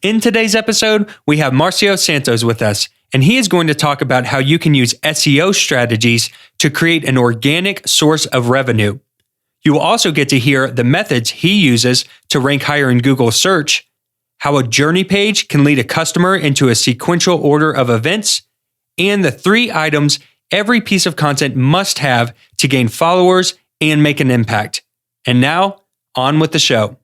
In today's episode, we have Marcio Santos with us, and he is going to talk about how you can use SEO strategies to create an organic source of revenue. You will also get to hear the methods he uses to rank higher in Google search, how a journey page can lead a customer into a sequential order of events, and the 3 items every piece of content must have to gain followers and make an impact. And now, on with the show.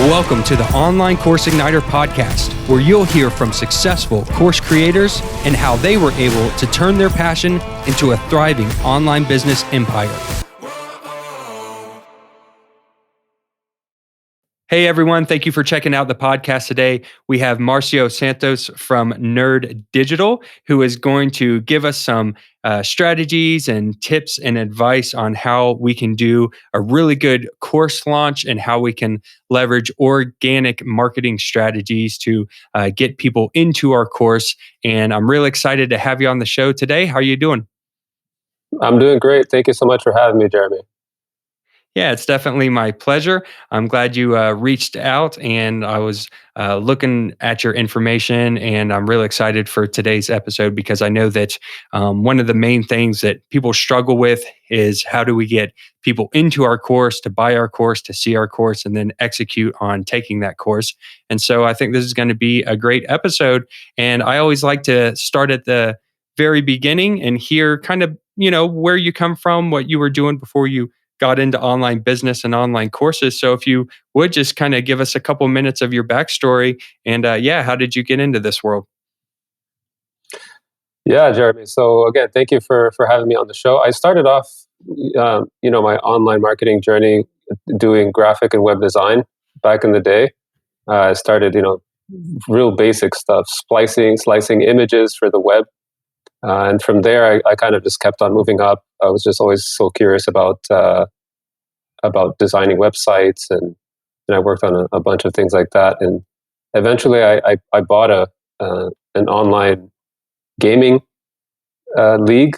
Welcome to the Online Course Igniter podcast, where you'll hear from successful course creators and how they were able to turn their passion into a thriving online business empire. Hey everyone, thank you for checking out the podcast today. We have Marcio Santos from Nerd Digital, who is going to give us some strategies and tips and advice on how we can do a really good course launch and how we can leverage organic marketing strategies to get people into our course. And I'm really excited to have you on the show today. How are you doing? I'm doing great. Thank you so much for having me, Jeremy. Yeah, it's definitely my pleasure. I'm glad you reached out, and I was looking at your information, and I'm really excited for today's episode because I know that one of the main things that people struggle with is how do we get people into our course, to buy our course, to see our course, and then execute on taking that course. And so I think this is going to be a great episode. And I always like to start at the very beginning and hear kind of, where you come from, what you were doing before you got into online business and online courses. So if you would just kind of give us a couple minutes of your backstory and how did you get into this world? Yeah, Jeremy. So again, thank you for having me on the show. I started off, my online marketing journey doing graphic and web design back in the day. I started, real basic stuff, slicing images for the web. And from there, I kind of just kept on moving up. I was just always so curious about designing websites, and I worked on a bunch of things like that. And eventually, I bought an online gaming league,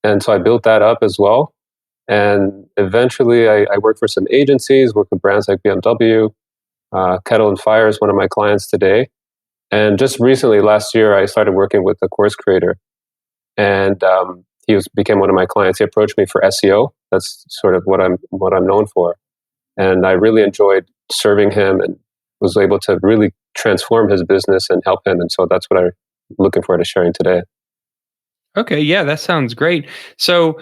and so I built that up as well. And eventually, I worked for some agencies, worked with brands like BMW. Kettle and Fire is one of my clients today. And just recently, last year, I started working with a course creator. And he became one of my clients. He approached me for SEO. That's sort of what I'm known for. And I really enjoyed serving him and was able to really transform his business and help him. And so that's what I'm looking forward to sharing today. Okay, yeah, that sounds great. So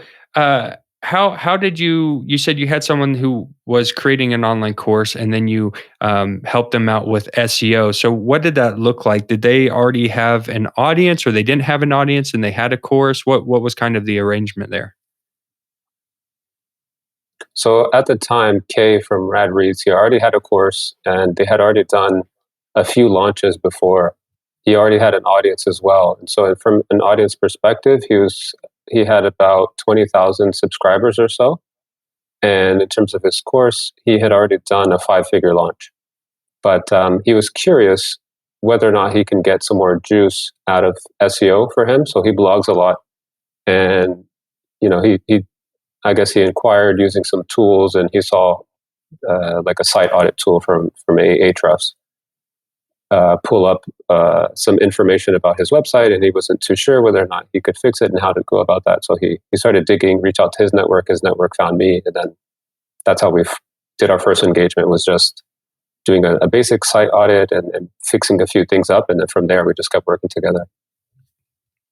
how did you said you had someone who was creating an online course and then you helped them out with SEO. So what did that look like? Did they already have an audience or they didn't have an audience and they had a course? What was kind of the arrangement there? So at the time, Kay from Rad Reads, he already had a course and they had already done a few launches before. He already had an audience as well. And so from an audience perspective, he had about 20,000 subscribers or so. And in terms of his course, he had already done a 5-figure launch. But he was curious whether or not he can get some more juice out of SEO for him. So he blogs a lot. And, I guess he inquired using some tools, and he saw like a site audit tool from Ahrefs pull up some information about his website, and he wasn't too sure whether or not he could fix it and how to go about that. So he started digging, reached out to his network. His network found me, and then that's how we did our first engagement, was just doing a basic site audit and fixing a few things up. And then from there, we just kept working together.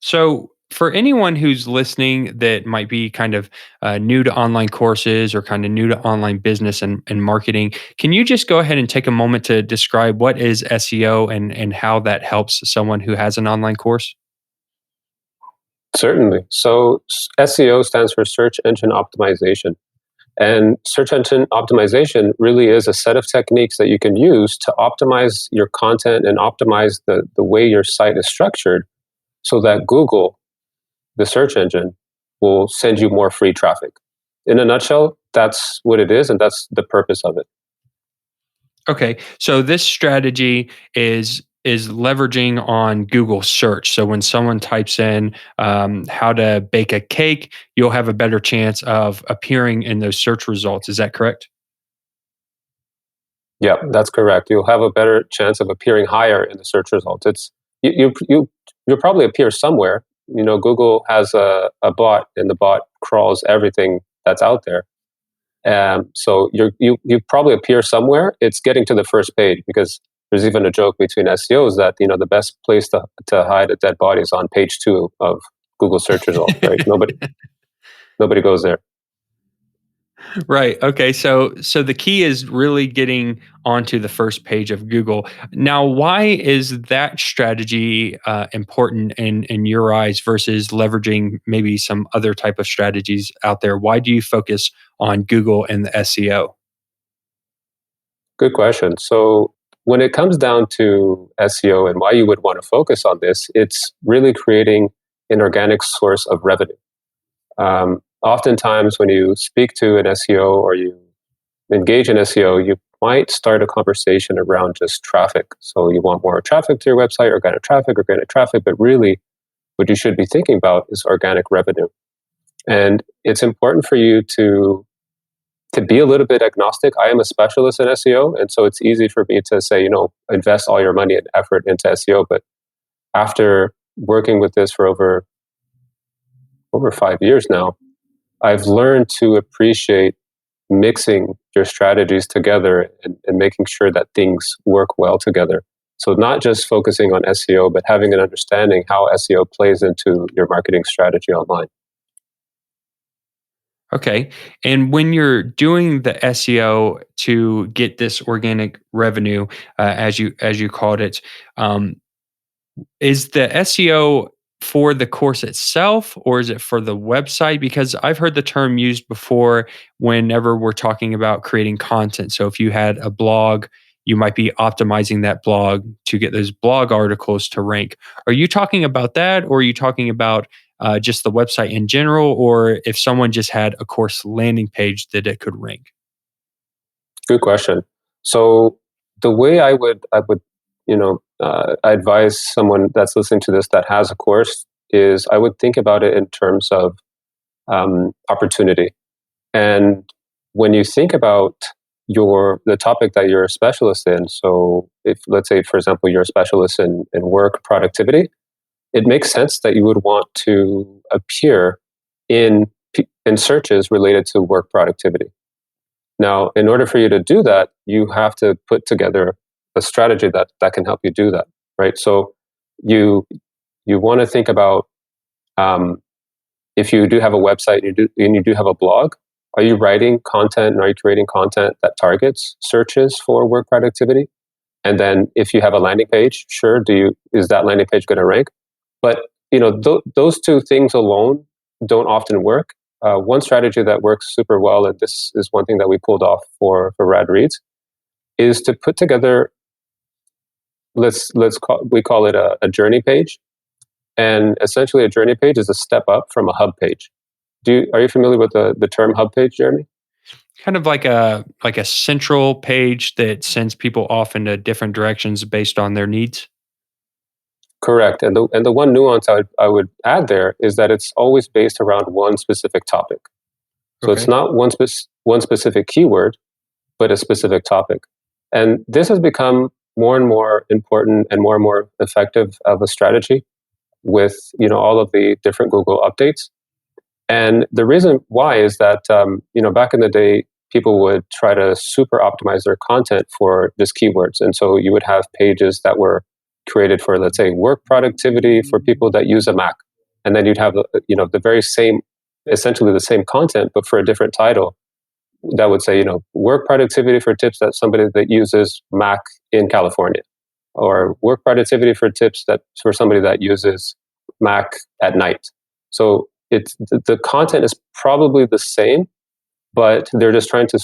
So for anyone who's listening that might be kind of new to online courses or kind of new to online business and marketing, can you just go ahead and take a moment to describe what is SEO and how that helps someone who has an online course? Certainly. So SEO stands for search engine optimization. And search engine optimization really is a set of techniques that you can use to optimize your content and optimize the way your site is structured so that Google, the search engine, will send you more free traffic. In a nutshell, that's what it is, and that's the purpose of it. Okay, so this strategy is leveraging on Google search. So when someone types in how to bake a cake, you'll have a better chance of appearing in those search results. Is that correct? Yeah, that's correct. You'll have a better chance of appearing higher in the search results. It's you'll probably appear somewhere. Google has a bot, and the bot crawls everything that's out there. So you probably appear somewhere. It's getting to the first page, because there's even a joke between SEOs that the best place to hide a dead body is on page two of Google search results. Right? Nobody goes there. Right. Okay. So the key is really getting onto the first page of Google. Now, why is that strategy important in your eyes versus leveraging maybe some other type of strategies out there? Why do you focus on Google and the SEO? Good question. So when it comes down to SEO and why you would want to focus on this, it's really creating an organic source of revenue. Oftentimes, when you speak to an SEO or you engage in SEO, you might start a conversation around just traffic. So you want more traffic to your website, organic traffic, but really what you should be thinking about is organic revenue. And it's important for you to be a little bit agnostic. I am a specialist in SEO, and so it's easy for me to say, invest all your money and effort into SEO. But after working with this for over 5 years now, I've learned to appreciate mixing your strategies together, and making sure that things work well together. So not just focusing on SEO, but having an understanding how SEO plays into your marketing strategy online. Okay. And when you're doing the SEO to get this organic revenue, as you called it, um, is the SEO for the course itself or is it for the website? Because I've heard the term used before whenever we're talking about creating content. So if you had a blog, you might be optimizing that blog to get those blog articles to rank. Are you talking about that, or are you talking about just the website in general, or if someone just had a course landing page that it could rank? Good question. So the way I would advise someone that's listening to this that has a course is I would think about it in terms of opportunity. And when you think about the topic that you're a specialist in, so if, let's say, for example, you're a specialist in work productivity, it makes sense that you would want to appear in in searches related to work productivity. Now, in order for you to do that, you have to put together a strategy that can help you do that, right? So you you want to think about, um, if you do have a website and you do have a blog, are you writing content and are you creating content that targets searches for work productivity? And then if you have a landing page, sure, is that landing page going to rank? But those two things alone don't often work. One strategy that works super well, and this is one thing that we pulled off for Rad Reads, is to put together, we call it a journey page, and essentially a journey page is a step up from a hub page. Are you familiar with the term hub page, Jeremy? Kind of like a central page that sends people off into different directions based on their needs. Correct. And the one nuance I would add there is that it's always based around one specific topic. So it's Okay. not one specific keyword, but a specific topic. And this has become more and more important and more effective of a strategy with all of the different Google updates. And the reason why is that back in the day, people would try to super optimize their content for just keywords, and so you would have pages that were created for, let's say, work productivity for people that use a Mac, and then you'd have the very same, essentially the same content, but for a different title that would say work productivity for tips that somebody that uses Mac in California, or work productivity for tips that for somebody that uses Mac at night. So it's the content is probably the same, but they're just trying to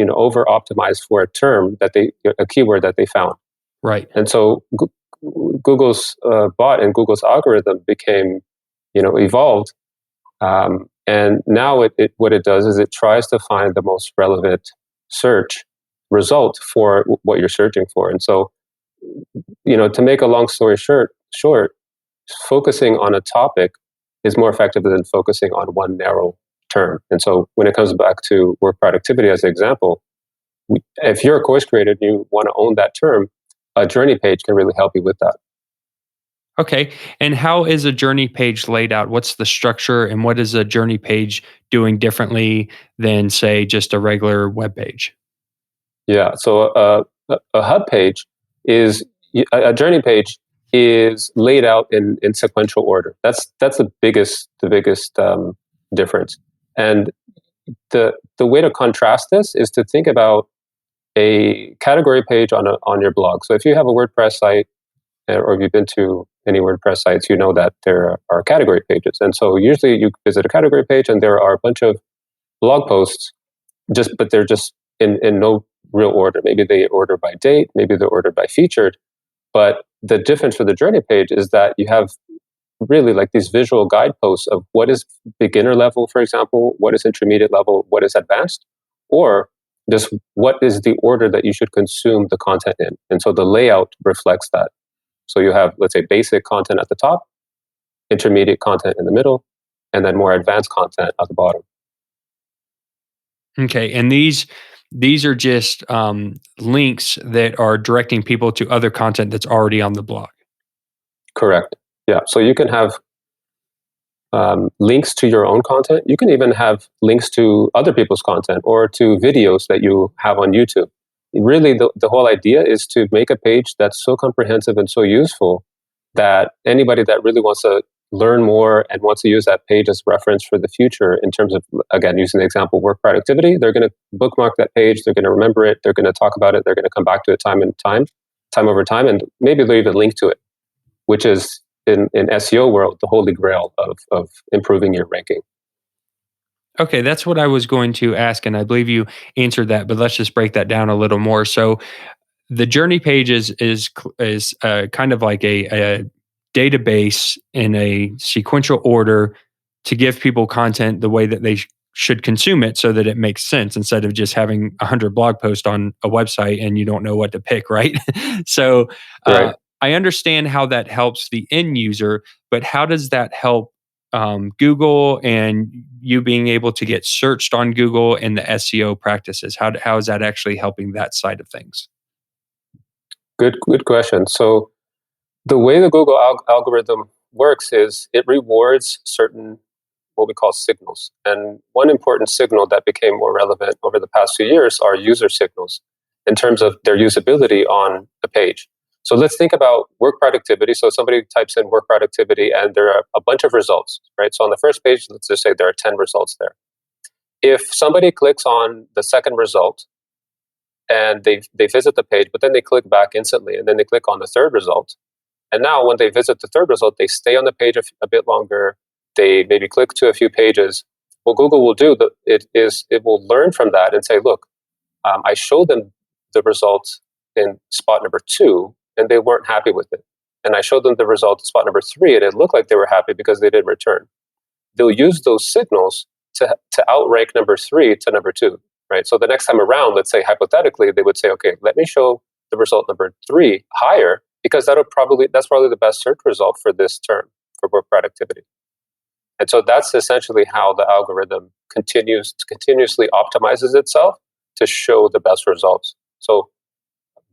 over optimize for a term a keyword that they found. Right. And so Google's bot and Google's algorithm became evolved, and now what it does is it tries to find the most relevant search result for what you're searching for. And so to make a long story short, focusing on a topic is more effective than focusing on one narrow term. And so when it comes back to work productivity as an example, If you're a course creator and you want to own that term, a journey page can really help you with that. Okay. And how is a journey page laid out? What's the structure and what is a journey page doing differently than, say, just a regular web page? Yeah. So a hub page is a journey page is laid out in sequential order. That's the biggest difference. And the way to contrast this is to think about a category page on your blog. So if you have a WordPress site, or if you've been to any WordPress sites, you know that there are category pages. And so usually you visit a category page and there are a bunch of blog posts, but they're just in no real order. Maybe they order by date, maybe they're ordered by featured. But the difference for the journey page is that you have really like these visual guideposts of what is beginner level, for example, what is intermediate level, what is advanced, or just what is the order that you should consume the content in. And so the layout reflects that. So you have, let's say, basic content at the top, intermediate content in the middle, and then more advanced content at the bottom. Okay. And these are just links that are directing people to other content that's already on the blog. Correct. Yeah. So you can have links to your own content. You can even have links to other people's content or to videos that you have on YouTube. Really, the whole idea is to make a page that's so comprehensive and so useful that anybody that really wants to learn more and wants to use that page as reference for the future in terms of, again, using the example work productivity, they're going to bookmark that page, they're going to remember it, they're going to talk about it, they're going to come back to it time over time, and maybe they'll even link to it, which is in SEO world, the holy grail of improving your ranking. Okay, that's what I was going to ask, and I believe you answered that. But let's just break that down a little more. So, the journey page is kind of like a database in a sequential order to give people content the way that they should consume it, so that it makes sense instead of just having 100 blog posts on a website and you don't know what to pick, right? So, Right. I understand how that helps the end user, but how does that help Google and you being able to get searched on Google and the SEO practices? How is that actually helping that side of things? Good question. So the way the Google algorithm works is it rewards certain what we call signals. And one important signal that became more relevant over the past few years are user signals in terms of their usability on the page. So let's think about work productivity. So somebody types in work productivity and there are a bunch of results, right? So on the first page, let's just say there are 10 results there. If somebody clicks on the second result and they visit the page, but then they click back instantly and then they click on the third result, and now when they visit the third result, they stay on the page a bit longer. They maybe click to a few pages. What Google will do it will learn from that and say, look, I showed them the results in spot number 2, and they weren't happy with it. And I showed them the result in spot number 3, and it looked like they were happy because they didn't return. They'll use those signals to outrank number 3 to number 2, right? So the next time around, let's say hypothetically, they would say, okay, let me show the result number 3 higher because that's probably the best search result for this term for work productivity. And so that's essentially how the algorithm continuously optimizes itself to show the best results. So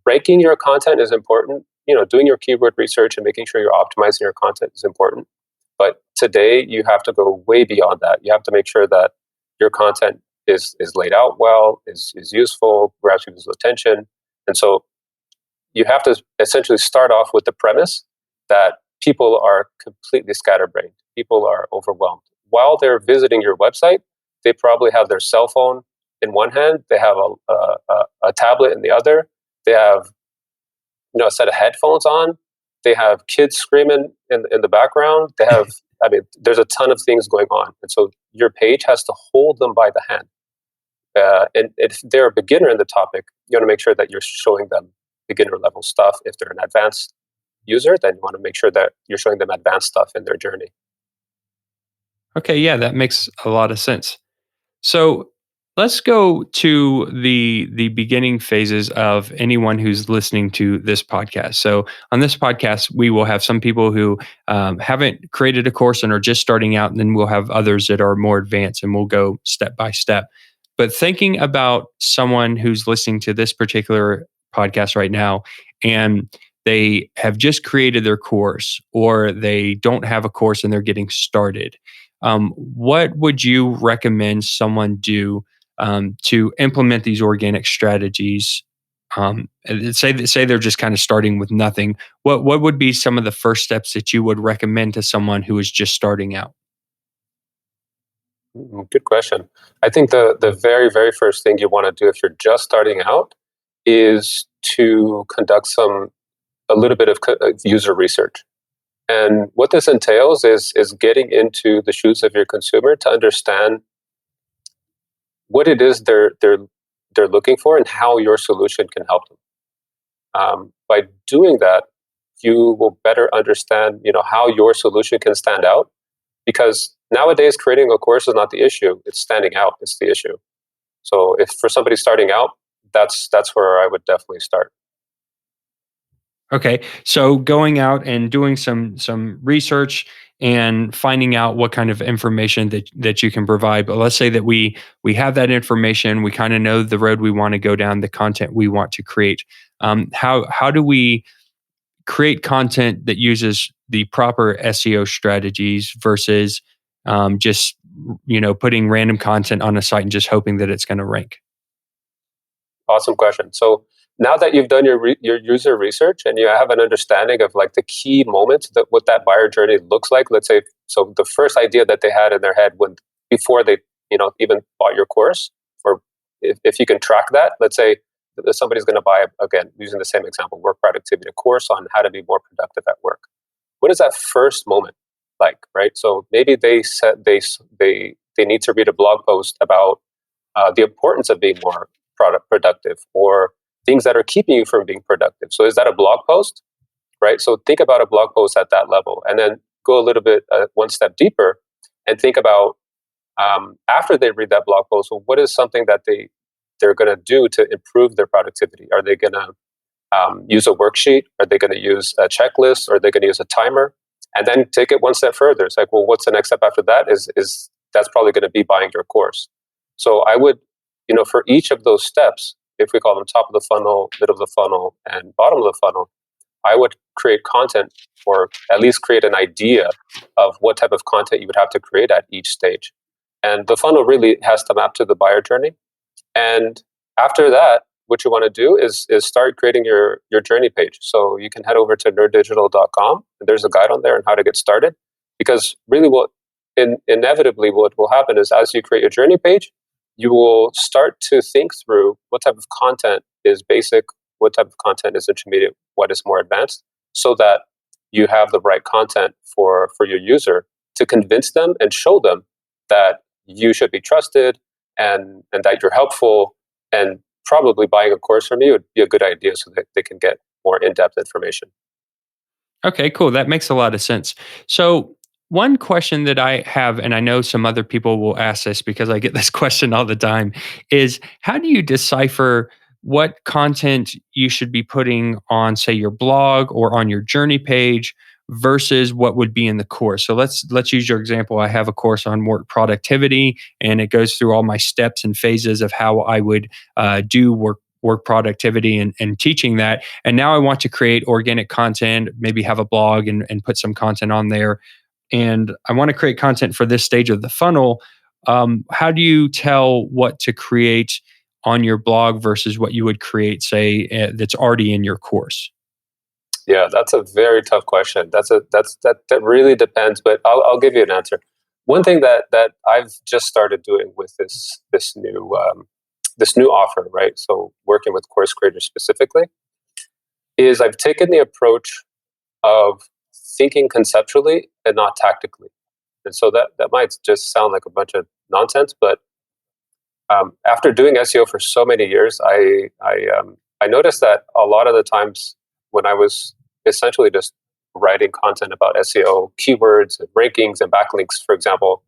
ranking your content is important. Doing your keyword research and making sure you're optimizing your content is important. But today you have to go way beyond that. You have to make sure that your content is laid out well, is useful, grabs people's attention. And so you have to essentially start off with the premise that people are completely scatterbrained. People are overwhelmed. While they're visiting your website, they probably have their cell phone in one hand, they have a tablet in the other, they have a set of headphones on, they have kids screaming in the background, they have, I mean, there's a ton of things going on. And so your page has to hold them by the hand. And if they're a beginner in the topic, you want to make sure that you're showing them beginner level stuff. If they're an advanced user, then you want to make sure that you're showing them advanced stuff in their journey. Okay, yeah, that makes a lot of sense. So let's go to the beginning phases of anyone who's listening to this podcast. So on this podcast, we will have some people who haven't created a course and are just starting out, and then we'll have others that are more advanced, and we'll go step by step. But thinking about someone who's listening to this particular podcast right now, and they have just created their course, or they don't have a course and they're getting started, what would you recommend someone do to implement these organic strategies? And say they're just kind of starting with nothing. What would be some of the first steps that you would recommend to someone who is just starting out? Good question. I think the very, very first thing you want to do if you're just starting out is to conduct a little bit of user research. And what this entails is getting into the shoes of your consumer to understand what it is they're looking for and how your solution can help them. By doing that, you will better understand, how your solution can stand out. Because nowadays, creating a course is not the issue; it's standing out. It's the issue. So, if for somebody starting out, that's where I would definitely start. Okay, so going out and doing some research and finding out what kind of information that you can provide. But let's say that we have that information, we kind of know the road we want to go down, the content we want to create. How do we create content that uses the proper SEO strategies versus just putting random content on a site and just hoping that it's going to rank? Awesome question. So now that you've done your user research and you have an understanding of like the key moments that what that buyer journey looks like, let's say, so the first idea that they had in their head when before they even bought your course, or if you can track that, let's say that somebody's going to buy, again using the same example, work productivity, a course on how to be more productive at work. What is that first moment like, right? So maybe they said they need to read a blog post about the importance of being more product productive, or things that are keeping you from being productive. So is that a blog post, right? So think about a blog post at that level, and then go a little bit one step deeper and think about after they read that blog post, well, what is something that they're going to do to improve their productivity? Are they going to use a worksheet? Are they going to use a checklist? Are they going to use a timer? And then take it one step further. It's like, well, what's the next step after that? Is that's probably going to be buying your course. So I would, for each of those steps, if we call them top of the funnel, middle of the funnel, and bottom of the funnel, I would create content, or at least create an idea of what type of content you would have to create at each stage. And the funnel really has to map to the buyer journey. And after that, what you want to do is start creating your journey page. So you can head over to nerddigital.com. And there's a guide on there on how to get started. Because really, inevitably what will happen is as you create your journey page, you will start to think through what type of content is basic, what type of content is intermediate, what is more advanced, so that you have the right content for your user to convince them and show them that you should be trusted, and that you're helpful, and probably buying a course from you would be a good idea so that they can get more in-depth information. Okay, cool. That makes a lot of sense. So, one question that I have, and I know some other people will ask this because I get this question all the time, is how do you decipher what content you should be putting on, say, your blog or on your journey page versus what would be in the course? So let's use your example. I have a course on work productivity, and it goes through all my steps and phases of how I would do work productivity and teaching that. And now I want to create organic content, maybe have a blog and put some content on there. And I want to create content for this stage of the funnel. How do you tell what to create on your blog versus what you would create, say, that's already in your course? Yeah, that's a very tough question. That really depends, but I'll give you an answer. One thing that I've just started doing with this new offer, right? So working with course creators specifically, is I've taken the approach of thinking conceptually and not tactically. And so that might just sound like a bunch of nonsense, but after doing SEO for so many years, I noticed that a lot of the times when I was essentially just writing content about SEO keywords and rankings and backlinks, for example,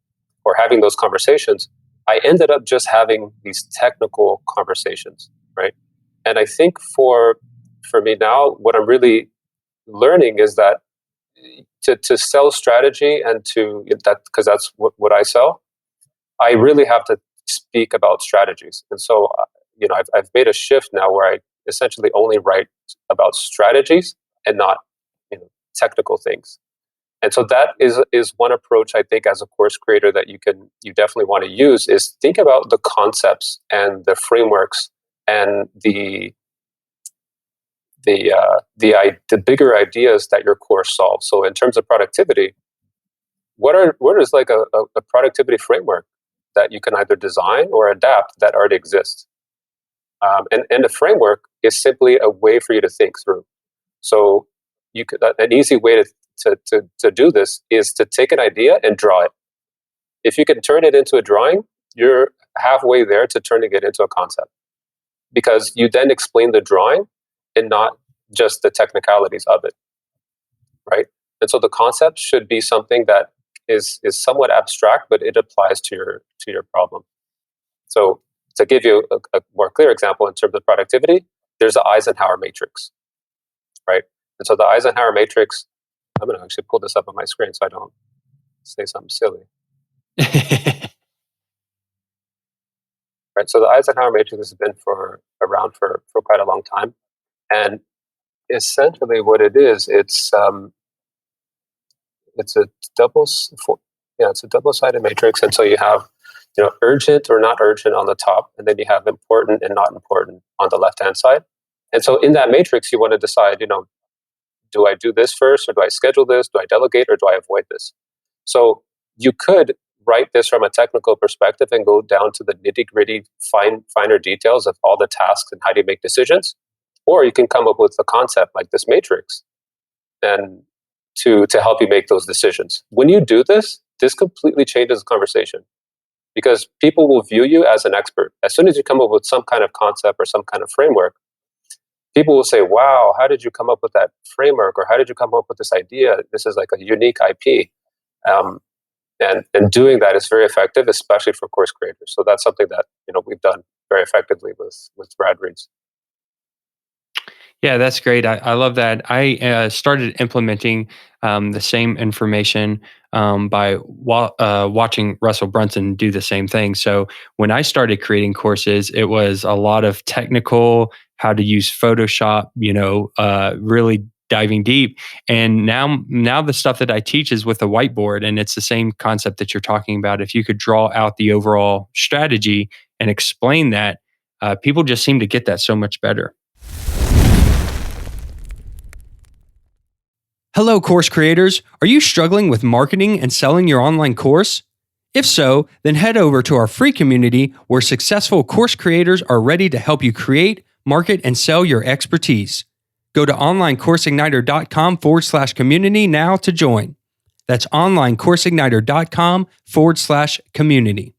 or having those conversations, I ended up just having these technical conversations, right? And I think for me now, what I'm really learning is that to sell strategy and to that, because that's what I sell, I really have to speak about strategies. And so, I've made a shift now where I essentially only write about strategies and not, technical things. And so that is one approach I think as a course creator that you definitely want to use is think about the concepts and the frameworks and the bigger ideas that your course solves. So in terms of productivity, what is like a productivity framework that you can either design or adapt that already exists? And the framework is simply a way for you to think through. So an easy way to do this is to take an idea and draw it. If you can turn it into a drawing, you're halfway there to turning it into a concept because you then explain the drawing and not just the technicalities of it, right? And so the concept should be something that is somewhat abstract, but it applies to your problem. So to give you a more clear example in terms of productivity, there's the Eisenhower matrix, right? And so the Eisenhower matrix, I'm going to actually pull this up on my screen so I don't say something silly. Right. So the Eisenhower matrix has been around for quite a long time, and essentially what it is, it's a it's a double-sided matrix, and so you have urgent or not urgent on the top, and then you have important and not important on the left-hand side. And so in that matrix, you want to decide, do I do this first, or do I schedule this? Do I delegate, or do I avoid this? So you could write this from a technical perspective and go down to the nitty-gritty, finer details of all the tasks and how do you make decisions, or you can come up with a concept like this matrix and to help you make those decisions. When you do this, this completely changes the conversation because people will view you as an expert. As soon as you come up with some kind of concept or some kind of framework, people will say, wow, how did you come up with that framework? Or how did you come up with this idea? This is like a unique IP. And doing that is very effective, especially for course creators. So that's something that we've done very effectively with Rad Reads. Yeah, that's great. I love that. I started implementing the same information by watching Russell Brunson do the same thing. So when I started creating courses, it was a lot of technical, how to use Photoshop, really diving deep. And now the stuff that I teach is with a whiteboard, and it's the same concept that you're talking about. If you could draw out the overall strategy and explain that, people just seem to get that so much better. Hello, course creators. Are you struggling with marketing and selling your online course? If so, then head over to our free community where successful course creators are ready to help you create, market, and sell your expertise. Go to onlinecourseigniter.com/community now to join. That's onlinecourseigniter.com/community.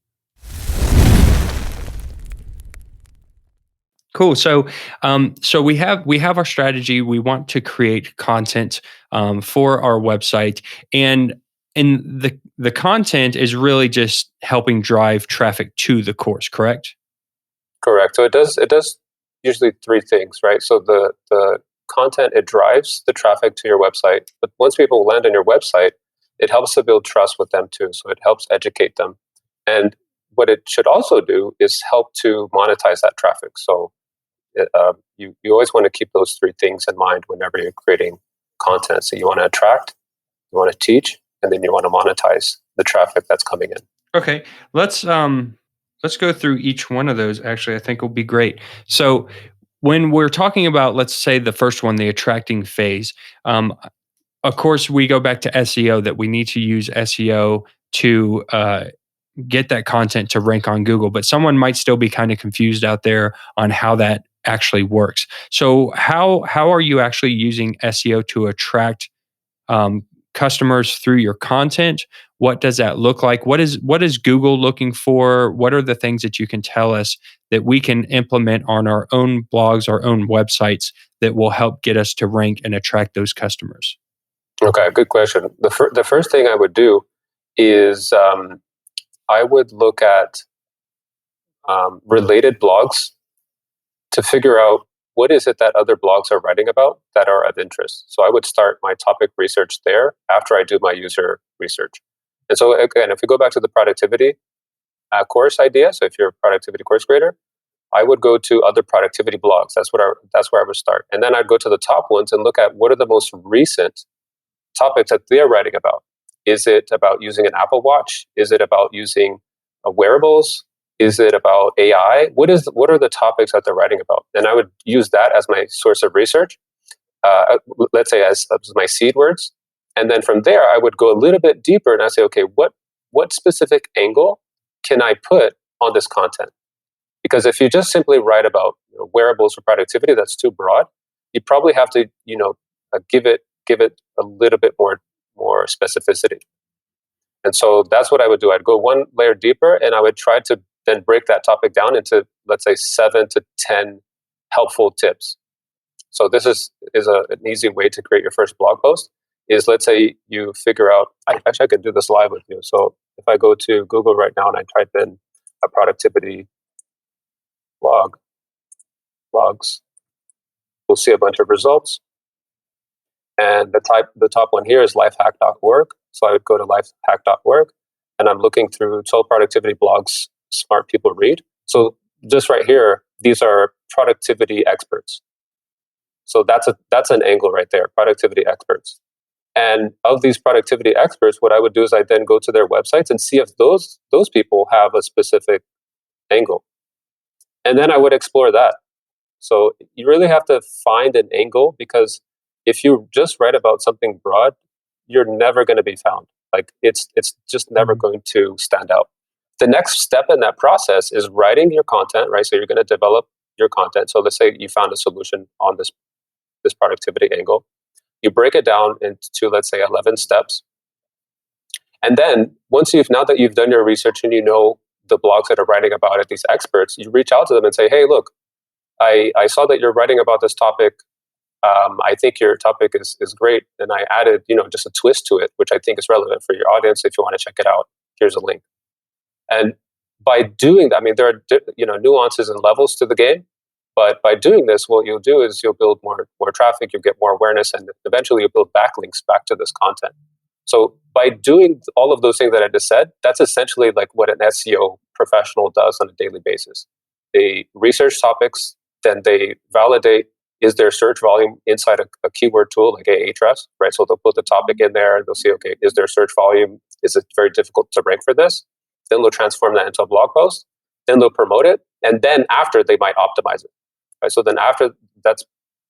Cool. So we have our strategy. We want to create content for our website, and the content is really just helping drive traffic to the course. Correct? Correct. So it does usually three things, right? So the content, it drives the traffic to your website, but once people land on your website, it helps to build trust with them too. So it helps educate them, and what it should also do is help to monetize that traffic. So you always want to keep those three things in mind whenever you're creating content. So you want to attract, you want to teach, and then you want to monetize the traffic that's coming in. Okay. Let's go through each one of those. Actually, I think will be great. So when we're talking about, let's say the first one, the attracting phase, of course, we go back to SEO, that we need to use SEO to get that content to rank on Google. But someone might still be kind of confused out there on how that actually works. So how are you actually using SEO to attract um, customers through your content? What does that look like? What is Google looking for? What are the things that you can tell us that we can implement on our own blogs, our own websites, that will help get us to rank and attract those customers? Okay, good question. The first thing I would do is I would look at related blogs to figure out what is it that other blogs are writing about that are of interest. So I would start my topic research there after I do my user research. And so again, if we go back to the productivity, course idea, so if you're a productivity course creator, I would go to other productivity blogs. That's where I would start, and then I'd go to the top ones and look at what are the most recent topics that they're writing about. Is it about using an Apple Watch? Is it about using wearables? Is it about AI? What are the topics that they're writing about? And I would use that as my source of research. Let's say as my seed words, and then from there I would go a little bit deeper and I say, okay, what specific angle can I put on this content? Because if you just simply write about wearables or productivity, that's too broad. You probably have to give it a little bit more specificity. And so that's what I would do. I'd go one layer deeper, and I would try to then break that topic down into, let's say, 7 to 10 helpful tips. So this is an easy way to create your first blog post. Is, let's say you figure out. Actually, I could do this live with you. So if I go to Google right now and I type in a productivity blogs, we'll see a bunch of results. And the top one here is lifehack.org. So I would go to lifehack.org, and I'm looking through 12 productivity blogs smart people read. So just right here, these are productivity experts. So that's an angle right there, productivity experts. And of these productivity experts, what I would do is I then go to their websites and see if those people have a specific angle. And then I would explore that. So you really have to find an angle, because if you just write about something broad, you're never going to be found. Like it's just never going to stand out. The next step in that process is writing your content, right? So you're going to develop your content. So let's say you found a solution on this productivity angle. You break it down into, let's say, 11 steps. And then now that you've done your research and you know the blogs that are writing about it, these experts, you reach out to them and say, hey, look, I saw that you're writing about this topic. I think your topic is great, and I added just a twist to it, which I think is relevant for your audience. If you want to check it out, here's a link. And by doing that, I mean, there are nuances and levels to the game, but by doing this, what you'll do is you'll build more traffic, you'll get more awareness, and eventually you'll build backlinks back to this content. So by doing all of those things that I just said, that's essentially like what an SEO professional does on a daily basis. They research topics, then they validate, is there search volume inside a keyword tool like Ahrefs, right? So they'll put the topic in there, they'll see, okay, is there search volume? Is it very difficult to rank for this? Then they'll transform that into a blog post, then they'll promote it, and then after they might optimize it, right? So then after, that's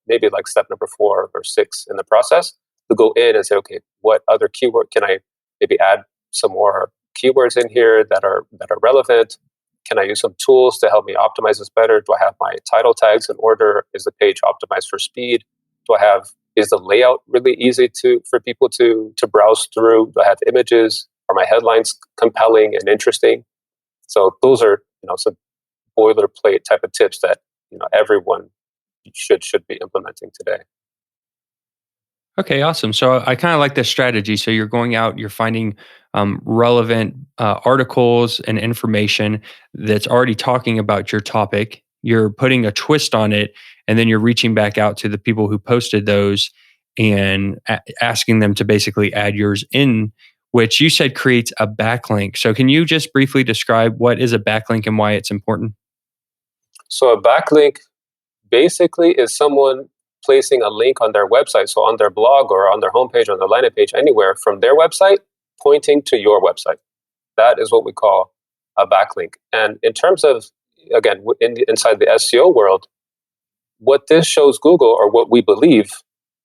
maybe like step number 4 or 6 in the process, to go in and say, okay, what other keyword can I maybe add some more keywords in here that are relevant? Can I use some tools to help me optimize this better? Do I have my title tags in order? Is the page optimized for speed? Is the layout really easy for people to browse through? Do I have images? Are my headlines compelling and interesting? So those are some boilerplate type of tips that everyone should be implementing today. Okay, awesome. So I kind of like this strategy. So you're going out, you're finding relevant articles and information that's already talking about your topic. You're putting a twist on it, and then you're reaching back out to the people who posted those and asking them to basically add yours in, which you said creates a backlink. So can you just briefly describe what is a backlink and why it's important? So a backlink basically is someone placing a link on their website, so on their blog or on their homepage, on their landing page, anywhere from their website, pointing to your website. That is what we call a backlink. And in terms of, again, inside the SEO world, what this shows Google, or what we believe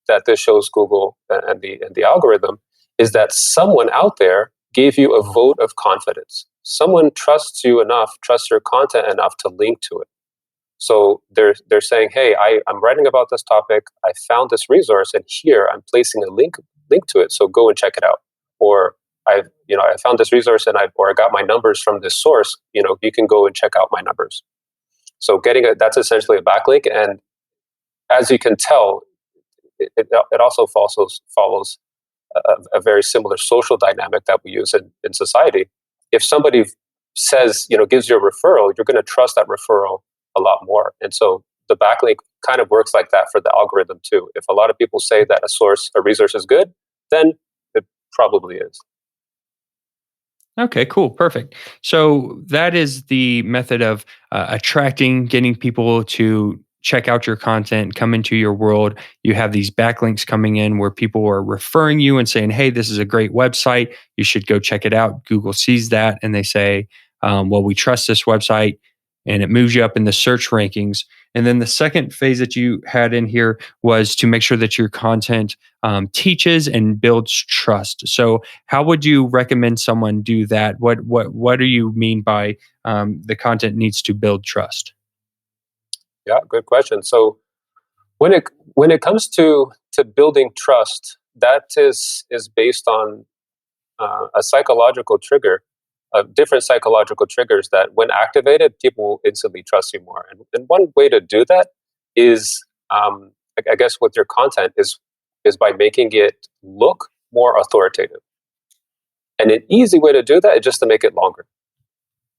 that this shows Google and the algorithm, is that someone out there gave you a vote of confidence. Someone trusts you enough, trusts your content enough to link to it. So they're saying, hey, I'm writing about this topic. I found this resource, and here I'm placing a link to it. So go and check it out. Or I found this resource, and I got my numbers from this source. You can go and check out my numbers. So that's essentially a backlink. And as you can tell, it also follows a very similar social dynamic that we use in society. If somebody gives you a referral, you're going to trust that referral a lot more. And so the backlink kind of works like that for the algorithm too. If a lot of people say that a resource is good, then it probably is. Okay, cool, perfect. So that is the method of attracting, getting people to check out your content, come into your world. You have these backlinks coming in where people are referring you and saying, "Hey, this is a great website. You should go check it out." Google sees that and they say, "Well, we trust this website," and it moves you up in the search rankings. And then the second phase that you had in here was to make sure that your content teaches and builds trust. So how would you recommend someone do that? What do you mean by the content needs to build trust? Yeah, good question. So when it comes to building trust, that is based on a psychological trigger, different psychological triggers that, when activated, people will instantly trust you more. And one way to do that is, I guess, with your content is by making it look more authoritative. And an easy way to do that is just to make it longer.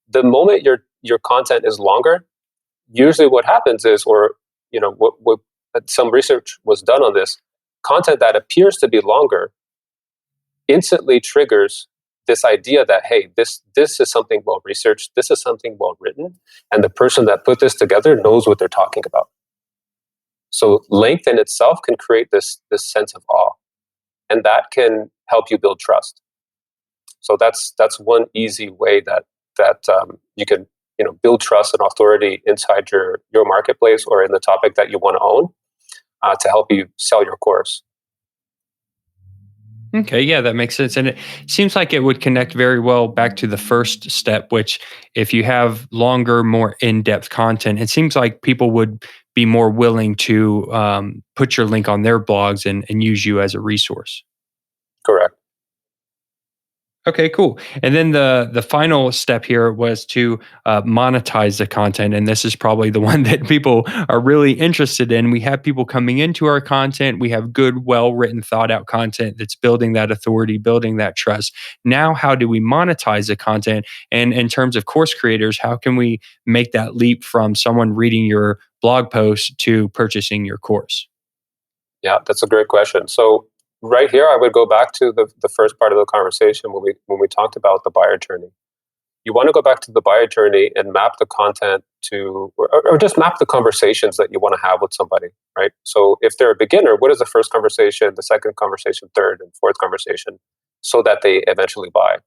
The moment your content is longer, usually what happens is, or what some research was done on this, content that appears to be longer instantly triggers this idea that, hey, this is something well researched, this is something well written, and the person that put this together knows what they're talking about. So length in itself can create this sense of awe, and that can help you build trust. So that's one easy way that you can build trust and authority inside your marketplace or in the topic that you want to own, to help you sell your course. Okay, yeah, that makes sense. And it seems like it would connect very well back to the first step, which if you have longer, more in depth content, it seems like people would be more willing to put your link on their blogs and use you as a resource. Correct. Okay, cool. And then the final step here was to monetize the content, and this is probably the one that people are really interested in. We have people coming into our content. We have good, well written, thought out content that's building that authority, building that trust. Now, how do we monetize the content? And in terms of course creators, how can we make that leap from someone reading your blog post to purchasing your course? Yeah, that's a great question. So right here, I would go back to the first part of the conversation when we talked about the buyer journey. You want to go back to the buyer journey and map the content to, or just map the conversations that you want to have with somebody, right? So if they're a beginner, what is the first conversation, the second conversation, third and fourth conversation, so that they eventually buy?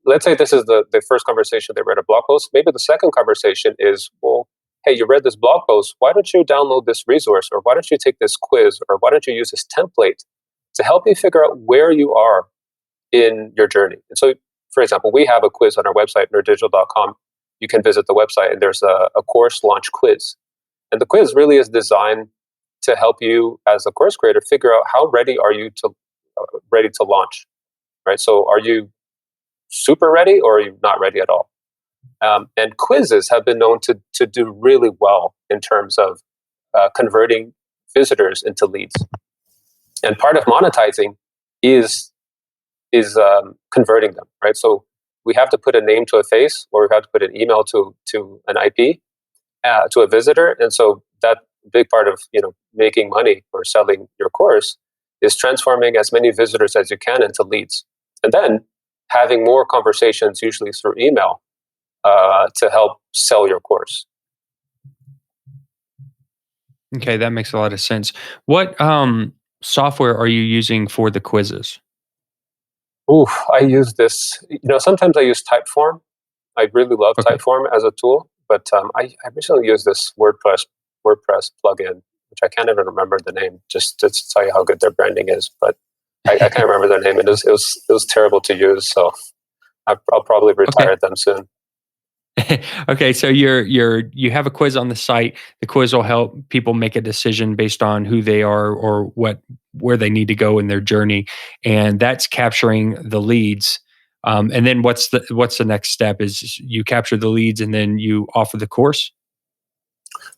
Let's say this is the first conversation they read a blog post. Maybe the second conversation is, well, hey, you read this blog post. Why don't you download this resource? Or why don't you take this quiz? Or why don't you use this template to help you figure out where you are in your journey? And so, for example, we have a quiz on our website, nerddigital.com. You can visit the website and there's a course launch quiz. And the quiz really is designed to help you as a course creator figure out how ready are you to ready to launch, right? So are you super ready or are you not ready at all? And quizzes have been known to do really well in terms of converting visitors into leads. And part of monetizing is converting them, right? So we have to put a name to a face, or we have to put an email to an IP, to a visitor, and so that big part of making money or selling your course is transforming as many visitors as you can into leads, and then having more conversations, usually through email, to help sell your course. Okay, that makes a lot of sense. What software are you using for the quizzes? Ooh, I use this. Sometimes I use Typeform. I really love Okay. Typeform as a tool, but I recently used this WordPress plugin, which I can't even remember the name. Just to tell you how good their branding is, but I can't remember their name. It was terrible to use, so I'll probably Okay. retire them soon. Okay, so you have a quiz on the site. The quiz will help people make a decision based on who they are or where they need to go in their journey, and that's capturing the leads. And then what's the next step? Is you capture the leads and then you offer the course.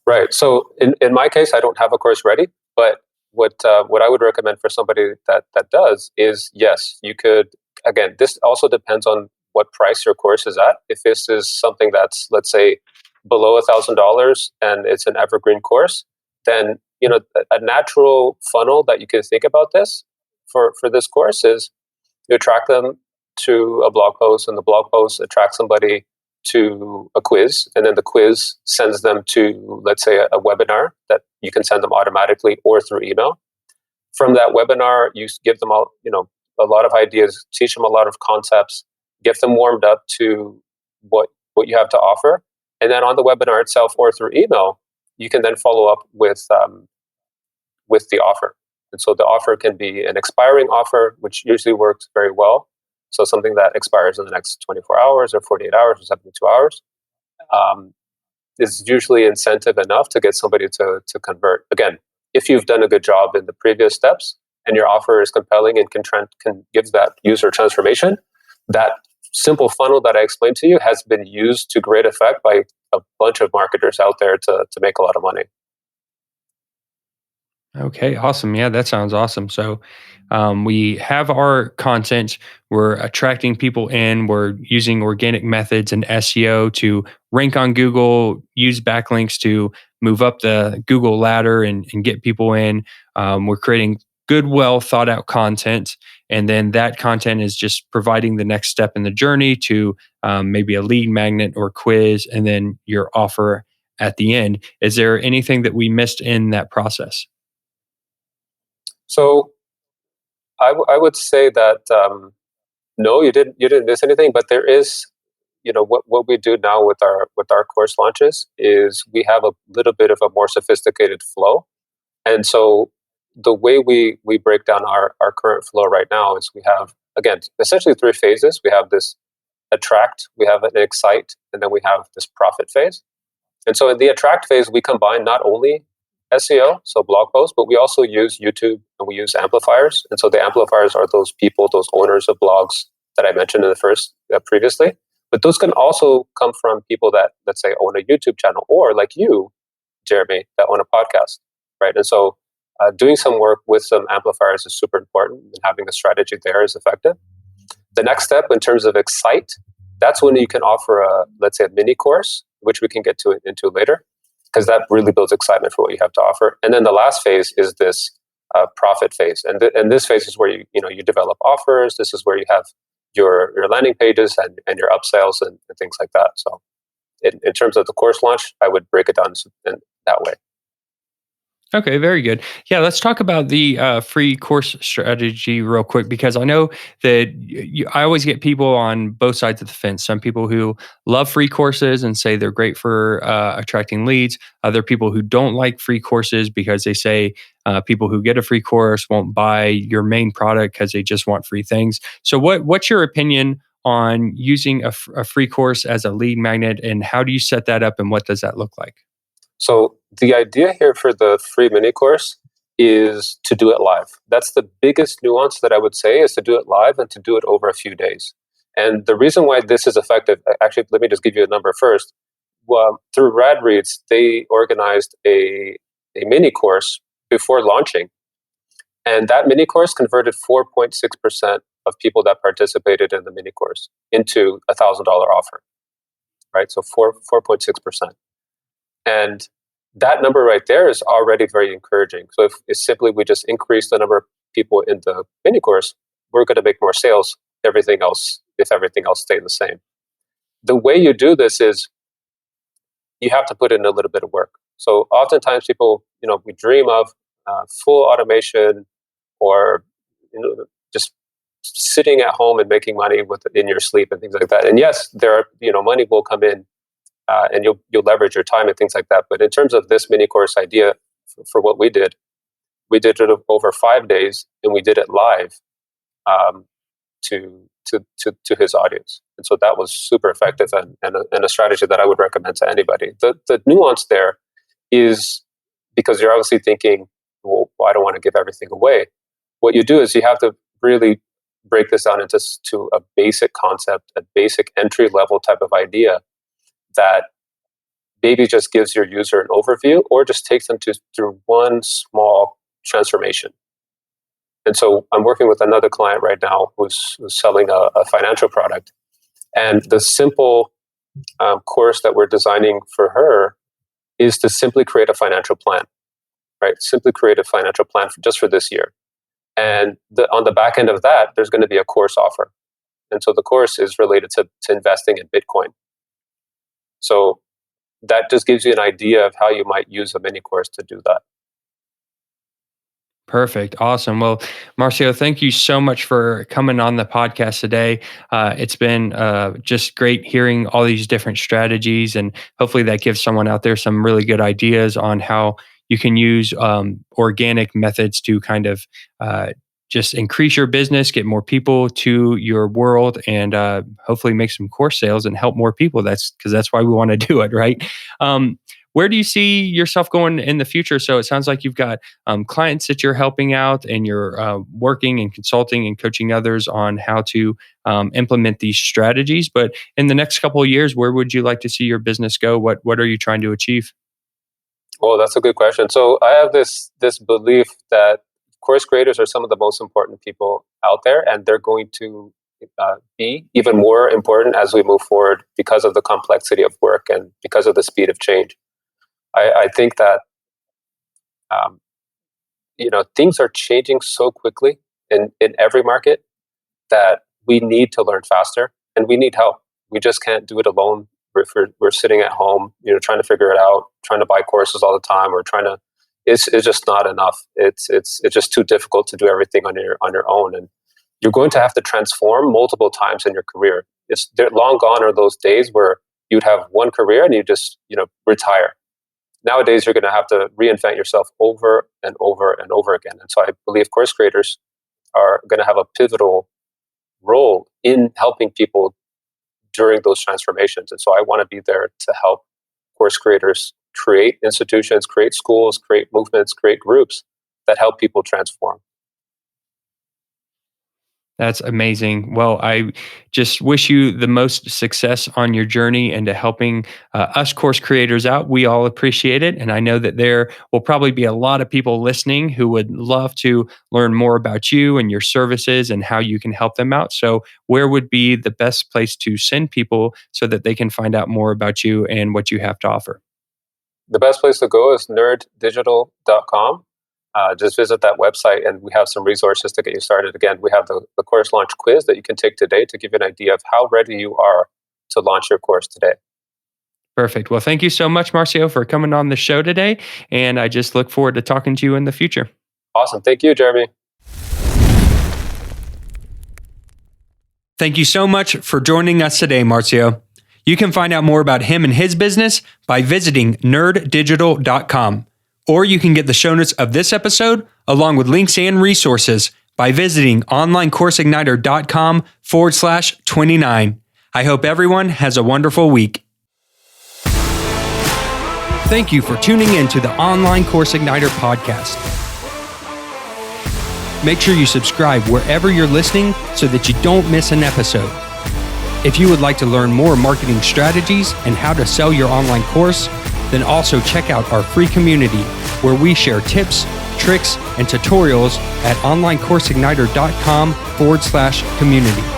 Right. So in my case, I don't have a course ready, but what I would recommend for somebody that does is, yes, you could. Again, this also depends on what price your course is at. If this is something that's, let's say, below $1,000 and it's an evergreen course, then a natural funnel that you can think about this for this course is you attract them. to a blog post, and the blog post attracts somebody to a quiz, and then the quiz sends them to, let's say, a webinar that you can send them automatically or through email. From that webinar, you give them all, a lot of ideas, teach them a lot of concepts, get them warmed up to what you have to offer, and then on the webinar itself or through email, you can then follow up with the offer. And so the offer can be an expiring offer, which usually works very well. So something that expires in the next 24 hours or 48 hours or 72 hours um, is usually incentive enough to get somebody to convert. Again, if you've done a good job in the previous steps and your offer is compelling and can give that user transformation, that simple funnel that I explained to you has been used to great effect by a bunch of marketers out there to make a lot of money. Okay, awesome. Yeah, that sounds awesome. So, we have our content, we're attracting people in, we're using organic methods and SEO to rank on Google, use backlinks to move up the Google ladder and get people in. We're creating good, well thought out content. And then that content is just providing the next step in the journey to maybe a lead magnet or quiz, and then your offer at the end. Is there anything that we missed in that process? So I would say that no, you didn't miss anything, but there is, what we do now with our course launches is we have a little bit of a more sophisticated flow. And so the way we break down our current flow right now is we have, again, essentially three phases. We have this attract, we have an excite, and then we have this profit phase. And so in the attract phase, we combine not only SEO, so blog posts, but we also use YouTube and we use amplifiers. And so the amplifiers are those people, those owners of blogs that I mentioned in the first previously. But those can also come from people that, let's say, own a YouTube channel, or like you, Jeremy, that own a podcast, right? And so doing some work with some amplifiers is super important, and having a strategy there is effective. The next step in terms of excite, that's when you can offer let's say, a mini course, which we can get into later, because that really builds excitement for what you have to offer. And then the last phase is this profit phase, and this phase is where you develop offers. This is where you have your landing pages and your upsells and things like that. So in terms of the course launch, I would break it down in that way. Okay, very good. Yeah, let's talk about the free course strategy real quick, because I know that I always get people on both sides of the fence. Some people who love free courses and say they're great for attracting leads. Other people who don't like free courses because they say people who get a free course won't buy your main product because they just want free things. So, what's your opinion on using a free course as a lead magnet, and how do you set that up, and what does that look like? So the idea here for the free mini course is to do it live. That's the biggest nuance that I would say, is to do it live and to do it over a few days. And the reason why this is effective, actually, let me just give you a number first. Well, through Rad Reads, they organized a mini course before launching. And that mini course converted 4.6% of people that participated in the mini course into a $1,000 offer, right? So 4.6%. And that number right there is already very encouraging. So if simply we just increase the number of people in the mini course, we're going to make more sales. Everything else, if everything else stayed the same. The way you do this is you have to put in a little bit of work. So oftentimes people, we dream of full automation, or just sitting at home and making money in your sleep and things like that. And yes, there are, money will come in, and you'll leverage your time and things like that. But in terms of this mini course idea, for what we did it over 5 days, and we did it live um, to his audience. And so that was super effective, and a strategy that I would recommend to anybody. The nuance there is, because you're obviously thinking, well, I don't want to give everything away. What you do is you have to really break this down into to a basic concept, a basic entry level type of idea that maybe just gives your user an overview, or just takes them through one small transformation. And so I'm working with another client right now who's selling a financial product. And the simple course that we're designing for her is to simply create a financial plan, right? Simply create a financial plan just for this year. And on the back end of that, there's going to be a course offer. And so the course is related to investing in Bitcoin. So that just gives you an idea of how you might use a mini course to do that. Perfect. Awesome. Well, Marcio, thank you so much for coming on the podcast today. It's been just great hearing all these different strategies, and hopefully that gives someone out there some really good ideas on how you can use organic methods to kind of just increase your business, get more people to your world, and hopefully make some course sales and help more people. That's because that's why we want to do it, right? Um, where do you see yourself going in the future? So it sounds like you've got clients that you're helping out, and you're working and consulting and coaching others on how to implement these strategies. But in the next couple of years, where would you like to see your business go? What are you trying to achieve? Well, that's a good question. So I have this belief that course creators are some of the most important people out there, and they're going to be even more important as we move forward because of the complexity of work and because of the speed of change. I think that um, things are changing so quickly in every market that we need to learn faster and we need help. We just can't do it alone. We're sitting at home, trying to figure it out, trying to buy courses all the time, or trying to. It's just not enough. It's just too difficult to do everything on your own, and you're going to have to transform multiple times in your career. They're long gone are those days where you'd have one career and you just retire. Nowadays, you're going to have to reinvent yourself over and over and over again. And so I believe course creators are going to have a pivotal role in helping people during those transformations. And so I want to be there to help course creators create institutions, create schools, create movements, create groups that help people transform. That's amazing. Well, I just wish you the most success on your journey into helping us course creators out. We all appreciate it. And I know that there will probably be a lot of people listening who would love to learn more about you and your services and how you can help them out. So, where would be the best place to send people so that they can find out more about you and what you have to offer? The best place to go is nerddigital.com. Just visit that website and we have some resources to get you started. Again, we have the course launch quiz that you can take today to give you an idea of how ready you are to launch your course today. Perfect. Well, thank you so much, Marcio, for coming on the show today. And I just look forward to talking to you in the future. Awesome. Thank you, Jeremy. Thank you so much for joining us today, Marcio. You can find out more about him and his business by visiting nerddigital.com. Or you can get the show notes of this episode along with links and resources by visiting onlinecourseigniter.com/29. I hope everyone has a wonderful week. Thank you for tuning in to the Online Course Igniter podcast. Make sure you subscribe wherever you're listening so that you don't miss an episode. If you would like to learn more marketing strategies and how to sell your online course, then also check out our free community where we share tips, tricks, and tutorials at onlinecourseigniter.com/community.